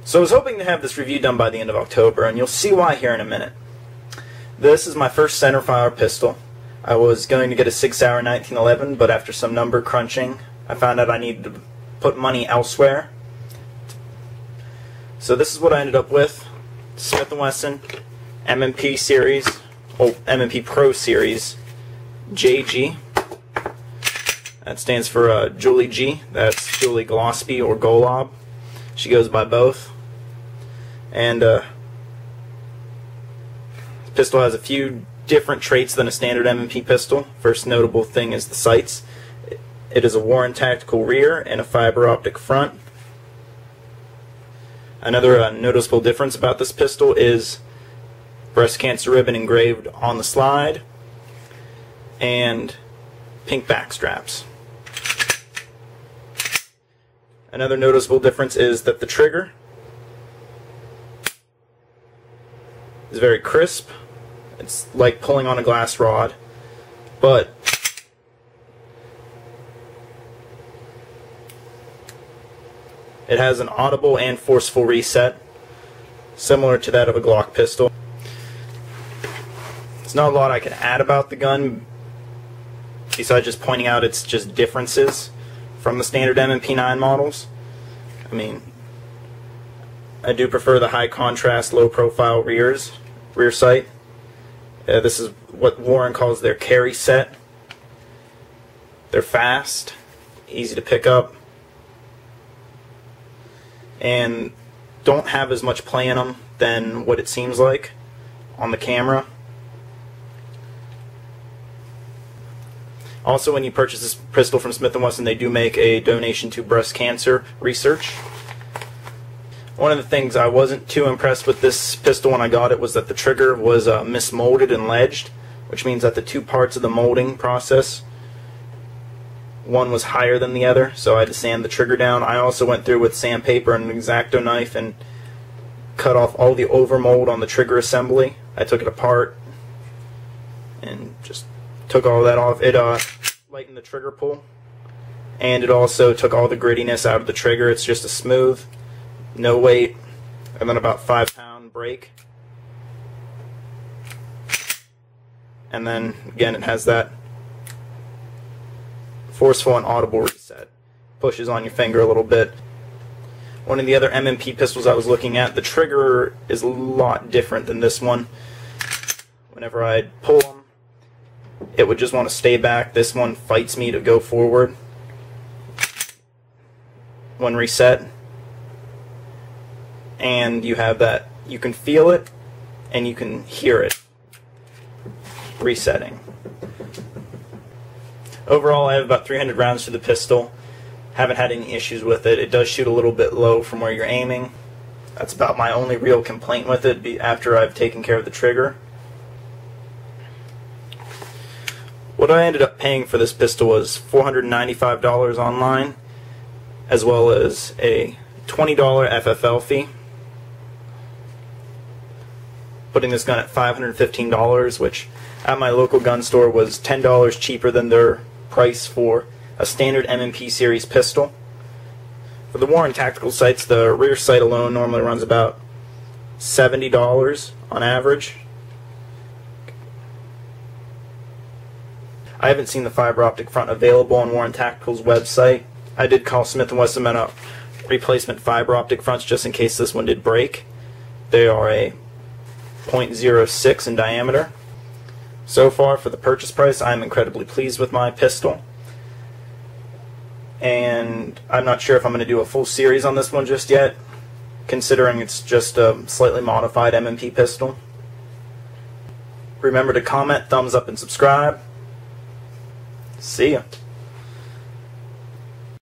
So I was hoping to have this review done by the end of October, and you'll see why here in a minute. This is my first centerfire pistol. I was going to get a Sig Sauer 1911, but after some number crunching, I found out I needed to put money elsewhere. So this is what I ended up with. Smith & Wesson M&P series, M&P Pro series, JG. That stands for Julie G. That's Julie Gillespie or Golob. She goes by both. And the pistol has a few different traits than a standard M&P pistol. First notable thing is the sights. It is a Warren Tactical rear and a fiber optic front. Another noticeable difference about this pistol is breast cancer ribbon engraved on the slide and pink back straps. Another noticeable difference is that the trigger is very crisp. It's like pulling on a glass rod, but it has an audible and forceful reset, similar to that of a Glock pistol. There's not a lot I can add about the gun, besides just pointing out its just differences from the standard M&P 9 models. I mean, I do prefer the high contrast, low profile rear sight. This is what Warren calls their carry set. They're fast, easy to pick up, and don't have as much play in them than what it seems like on the camera. Also, when you purchase this pistol from Smith & Wesson, they do make a donation to breast cancer research. One of the things I wasn't too impressed with this pistol when I got it was that the trigger was mismolded and ledged, which means that the two parts of the molding process, one was higher than the other, so I had to sand the trigger down. I also went through with sandpaper and an X-Acto knife and cut off all the overmold on the trigger assembly. I took it apart and just took all that off. It lightened the trigger pull, and it also took all the grittiness out of the trigger. It's just a smooth, no weight, and then about 5-pound brake. And then again, it has that forceful and audible reset. Pushes on your finger a little bit. One of the other M&P pistols I was looking at, the trigger is a lot different than this one. Whenever I'd pull them, it would just want to stay back. This one fights me to go forward when reset. And you have that, you can feel it and you can hear it resetting. Overall, I have about 300 rounds to the pistol. Haven't had any issues with it. It does shoot a little bit low from where you're aiming. That's about my only real complaint with it after I've taken care of the trigger. What I ended up paying for this pistol was $495 online, as well as a $20 FFL fee, putting this gun at $515, which at my local gun store was $10 cheaper than their price for a standard M&P series pistol. For the Warren Tactical sights, the rear sight alone normally runs about $70 on average. I haven't seen the fiber optic front available on Warren Tactical's website. I did call Smith & Wesson about replacement fiber optic fronts just in case this one did break. They are a .06 in diameter. So far, for the purchase price, I'm incredibly pleased with my pistol. And I'm not sure if I'm going to do a full series on this one just yet, considering it's just a slightly modified M&P pistol. Remember to comment, thumbs up, and subscribe. See ya.